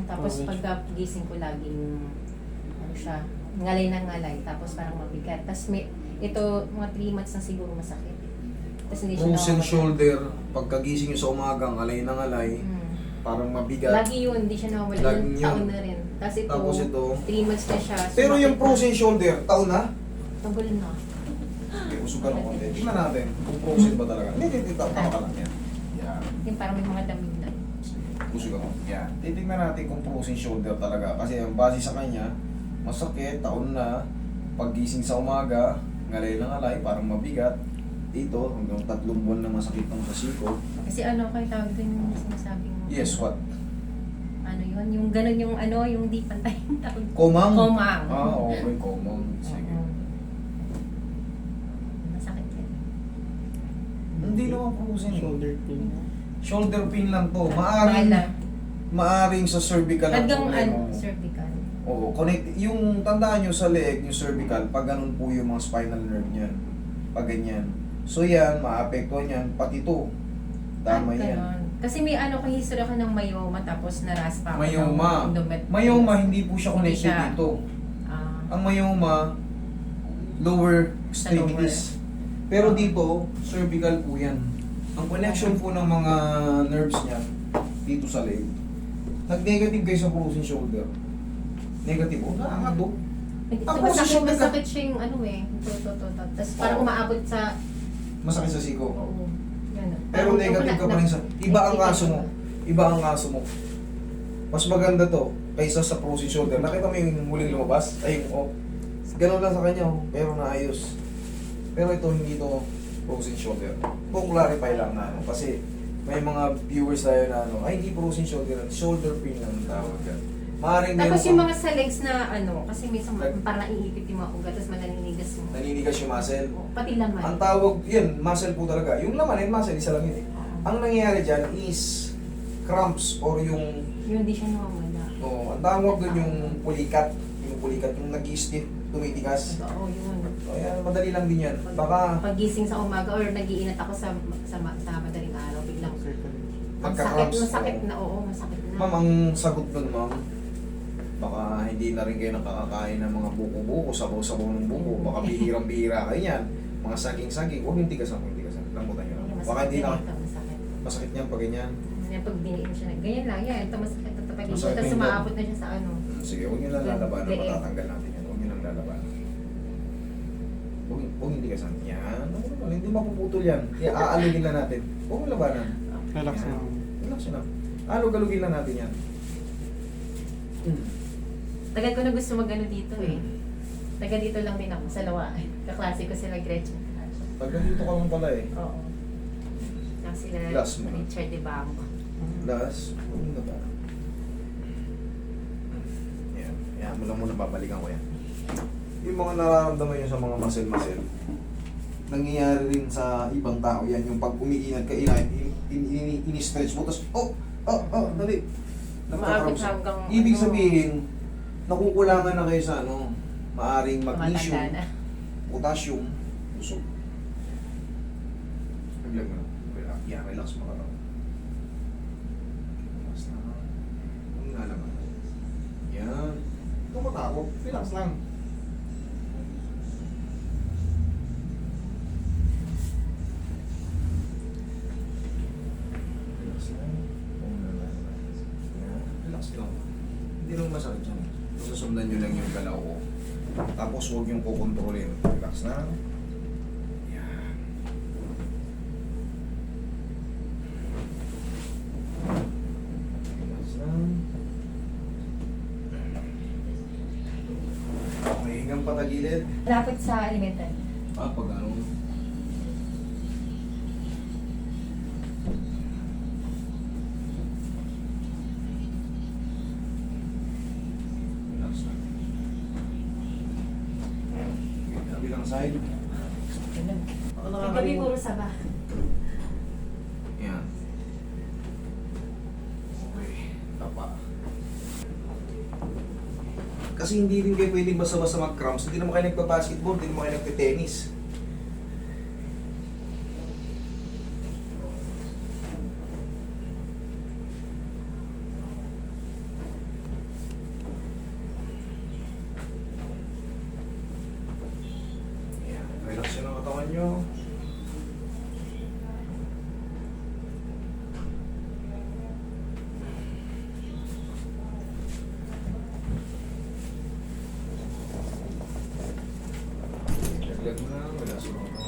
Tapos Okay. pagka gising ko laging, siya, ngalay na ngalay, tapos parang mabigat. Tapos ito, mga 3 months na siguro masakit. Tapos hindi siya Frozen nawawala. shoulder, pagkagising nyo sa umagang, alay ng alay, parang mabigat. Lagi yun, hindi siya nawawala. Lagi Yung yun. taon na rin. Tapos ito. 3 months na siya. Pero yung sumakit frozen shoulder, taon na? na. Tagal na. Okay, usugan ng konti. Tingnan natin kung frozen ba talaga. Hindi, tama ka lang yan. Yan. Yung parang may mga damig na. Usugan mo. Yan. Titignan natin kung frozen shoulder talaga. Kasi ang base sa kanya, masakit, taon na, paggising sa umaga, ngalay ng alay, parang mabigat. Dito, hanggang 3 buwan na masakit ng sa siko. Kasi kayo tawag din yung sinasabing... Yes, what? Ano yun? Yung ganun yung yung di pantay yung tawag. Komang? Komang. Ah, okay, komang. Sige. Oo. Masakit yan. Hindi naman frozen. Shoulder pain. Shoulder pain lang to. Maala. Maaring sa cervical ang Hanggang problema. cervical. Oo, connect. Yung tandaan nyo sa leg, yung cervical, pag ganun po yung mga spinal nerve niyan. Pag ganyan. So yan, maapektuhan yan, pati to. Tama yan. Ganon. Kasi may history ako ng myoma tapos naraspa ako Myoma. ng endometriosis. Myoma, hindi po siya Hindi connected siya. dito. Ah, Ang myoma, lower Sa extremities. Pero dito, cervical po yan. Ang connection po ng mga nerves niya, dito sa leg. Nag-negative kayo sa frozen shoulder. Negative po. Nakakato. Tapos masakit siya yung Tapos parang umaabot sa... Masakit sa siko. Oo. Ganun. Pero negative ka pa rin sa... Iba ang kaso mo. Iba ang kaso mo. Mas maganda to kaysa sa frozen shoulder. Nakita mo yung muling lumabas? Ay, ganun lang sa kanya, pero naayos. Pero ito, hindi to frozen shoulder. Kung clarify lang na kasi may mga viewers tayo na ay hindi frozen shoulder, shoulder pain lang ang tawag yan. Maaaring Tapos meron yung kang mga sa legs na kasi minsan parang naiipit yung mga ugat, tapos mananinigas mo. naninigas yung muscle. Pati laman. Ang tawag, yan, muscle po talaga. Yung laman and muscle, isa lang yun eh. Ang nangyayari dyan is cramps or yung, Yun, hindi siya nawawala. ang tawag doon yung pulikat. Yung pulikat, yung nag-stiff, tumitigas. Oo, yun. So, yan, madali lang din yan. Baka Pagising sa umaga or nagiinat ako sa madaling araw, biglang magka-cramps. masakit na, masakit na. Ma'am, ang sagot nun, ma'am, baka hindi na rin kayo nakakakain ng mga buko-buko, sabaw-sabaw ng buko, baka bihirang-bihira kayo yan. Mga saging-saging, huwag yung tigasan, huwag yung tigasan. Lambutan nyo lang. Baka hindi na, Masakit. masakit niyan pag ganyan. Yan, pag diniin siya na, ganyan lang yan. Ito masakit, ito pag Masakit tapos yung sumaabot na siya sa Sige, huwag nyo lang lalabanan, Leeg. matatanggal natin yan. Huwag nyo lang lalabanan. Huwag yung tigasan. Yan, hindi mapuputol yan. Kaya aalugin lang natin. Huwag mo labanan. Relax Yan. lang. Relax yun lang. Alug-alugin lang natin yan. Tagal ko na gusto mag-ano dito eh. Taga dito lang din ako, sa Lawa. Kaklase ko sila Gretchen. Pag nandito ka lang pala eh. Oo. Tapos sila Last mo na. Richard de Banco. Last, huwag na ba? Yan. Yan mo lang muna, babalikan ko yan. Yung mga nararamdaman nyo sa mga muscle-muscle, nangyayari rin sa ibang tao yan. Yung pag umiinat ka, ini-stretch mo, tapos, dali. Umaabot hanggang... Ibig sabihin, nakukulangan na kayo sa maaring magnesium, Tumatanda na. potassium, busog. Biglang mo na. Relax. Yan, relax mo ka lang. Relax na. Ang nalaman. Yan. Tumatakot. Relax lang. Relax lang. Ang nalaman. Yan. Relax lang. Hindi naman masakit yan. Susundan nyo lang yung galaw ko. Tapos huwag yung kukontrolin. Relax na. Yan. Relax lang. Okay, hanggang patagilid. Lapit sa elementary. Pag ano. Relax lang. Kabilang side. Ganun. Baka Yung gabi nakakalimutan. puro saba. Yan. Okay. Tapa. Kasi hindi rin kayo pwedeng basta-basta mag-cramps. Hindi naman kayo nagpa-basketball, hindi naman kayo nagpa-tennis. nyo. Laglag mo na, wala sunod mo.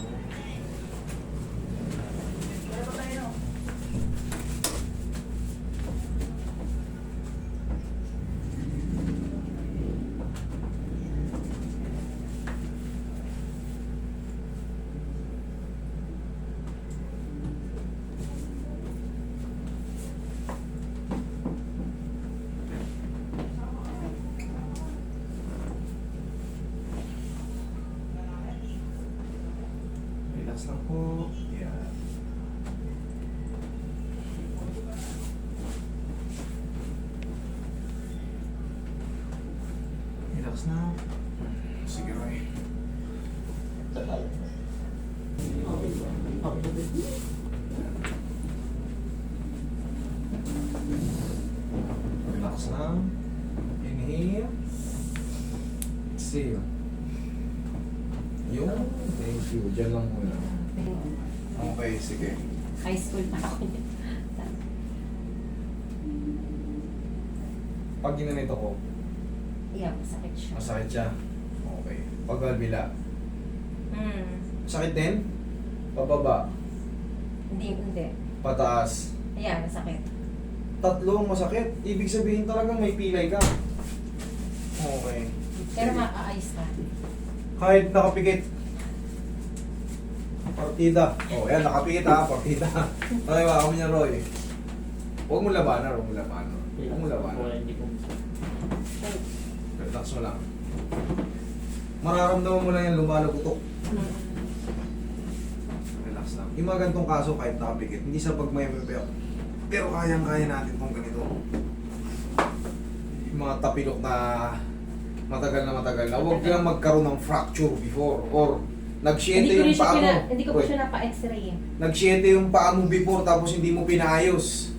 Relax lang po. Yan. Relax na. Sige, Roy. Relax na. Inhale. Exhale. Yun. Thank you. Diyan lang muna. Okay, sige. High school pa ako niya. Pag ginanito ko, Yeah, masakit siya. masakit siya. Okay. Pag kabila, Hmm. sakit din? Pababa, Hindi. pataas. Ayan, masakit. Tatlong masakit. Ibig sabihin talagang may pilay ka. Okay. Pero maaayos na. Kahit nakapikit. Partida. Oh, yan, nakapikit ha, partida. Okay, baka mo niya, Roy. Huwag mo labanan, huwag mo labanan. Huwag mo labanan. Relax mo lang. Mararamdaman mo lang yung lumalagutok. Relax lang. Yung mga ganitong kaso kahit nakapikit, hindi sa pagmayamipel. Pero kayang-kaya natin itong ganito. Yung mga tapilok na matagal na, huwag lang magkaroon ng fracture before or nagsyete yung paa mo. Hindi ko pa Wait. siya napa-x-ray eh. Nagsyete yung paa mo before tapos hindi mo pinaayos.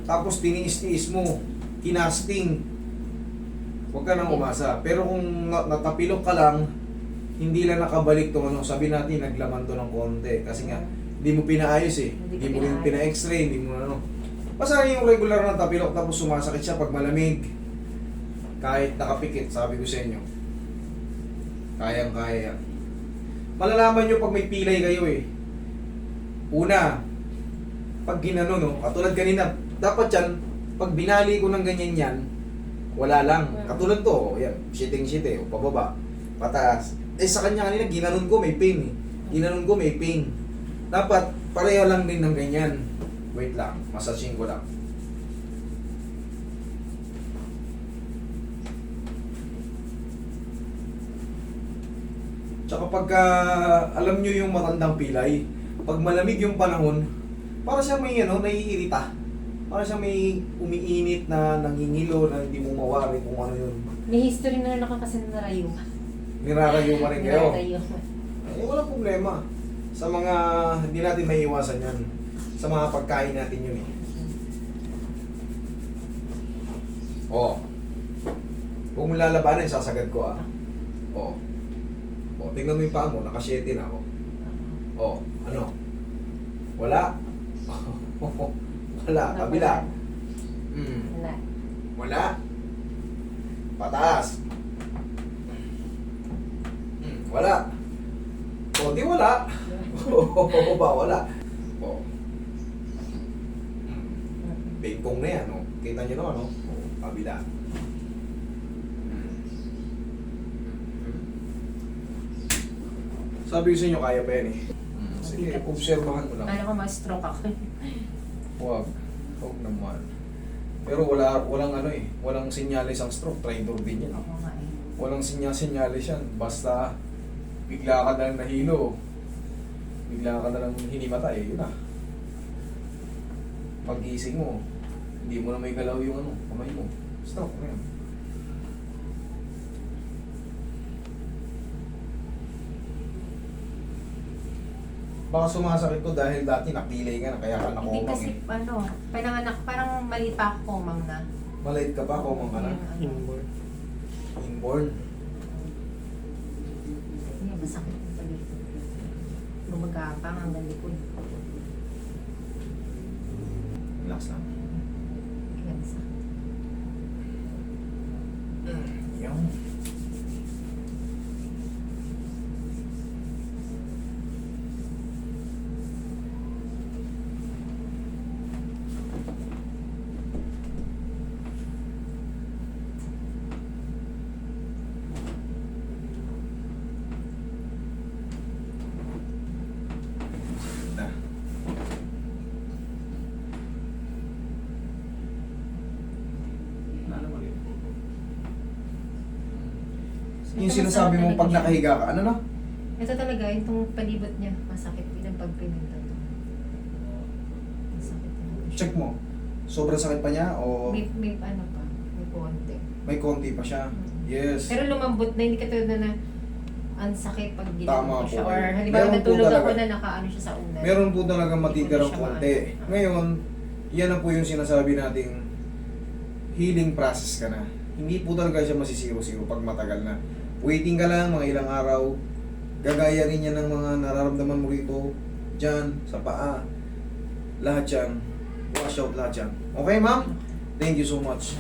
Tapos tiniis-tiis mo, kinasting. Huwag ka nang umasa. Pero kung natapilok ka lang, hindi lang nakabalik to ano, sabi natin naglaman to ng konti. Kasi nga, hindi mo pinaayos eh. Hindi mo rin pina-x-ray, hindi mo ano. Basta yung regular na tapilok tapos sumasakit siya pag malamig. Kahit nakapikit, sabi ko sa inyo. Kayang-kaya. Malalaman nyo pag may pilay kayo eh. Una, pag ginano no, katulad kanina, dapat yan, pag binali ko ng ganyan yan, wala lang. Katulad to, yan, shitting-shitting, o pababa, pataas. Eh sa kanya kanina, ginanon ko, may pain eh. Ginanon ko, may pain. Dapat, pareho lang din ng ganyan. Wait lang, massaging ko lang. Tsaka pagka alam nyo yung matandang pilay, pag malamig yung panahon, para siya may naiirita. Para siya may umiinit na nangingilo na hindi mo mawari kung ano yun. May history na rin ako kasi narayo. Nirarayo pa rin kayo. Narayo. Eh, walang problema. Sa mga, hindi natin may iwasan yan. Sa mga pagkain natin yun eh. Oo. Huwag mo lalabanan, sasagad ko ah. Oo. O, tingnan mo yung paa mo, naka-7 na ako. O, ano? Wala? Wala, kabila. Wala. Wala. Pataas. Wala. O, di wala. O, ba, wala. O. Ping-pong na yan, o. Kita nyo naman, o. O, kabila. Sabi ko sa inyo, kaya pa yan eh. Sige, obserbahan mo lang. Kala ko ma-stroke ako. Huwag. Huwag naman. Pero walang ano eh. Walang sinyalis ang stroke. Traitor din yan. Oo nga eh. Walang sinyalis yan. Basta bigla ka na lang nahilo. Bigla ka na lang hinimatay. Yun na. Pag-gising mo, hindi mo na may galaw yung ano, kamay mo. Stroke na yan. Baka sumasakit ko dahil dati napilay ka na, kaya ka Hindi nakomang kasi eh. pinanganak, parang maliit pa ako kumang na. Maliit ka pa, komang ka na. Inborn. Inborn. Hindi, masakit pa dito. Gumagapang hanggang likod. Relax lang. Yan sa. Yung. Na. Yung sinasabi mo pag nakahiga ka, ano na? Ito talaga, itong palibot niya, masakit din ang pagpinunta to. Masakit talaga siya. Check mo. Sobrang sakit pa niya o May ano pa, may konti. may konti pa siya? Yes. Pero lumambot na, hindi katulad na ang sakit pag Tama ginagawa ko po siya. Or kayo. halimbawa Meron po natulog ako talaga. na nakaano siya sa unan. Meron po talaga matitirang Hindi ko na siya konti. maano. Ngayon, yan na po yung sinasabi nating healing process ka na. Hindi po talaga siya masisiro-siro pag matagal na. Waiting ka lang mga ilang araw. Gagaya rin yan ng mga nararamdaman mo rito. Diyan, sa paa. Lahat yan. Wash out lahat yan. Okay, ma'am? Thank you so much.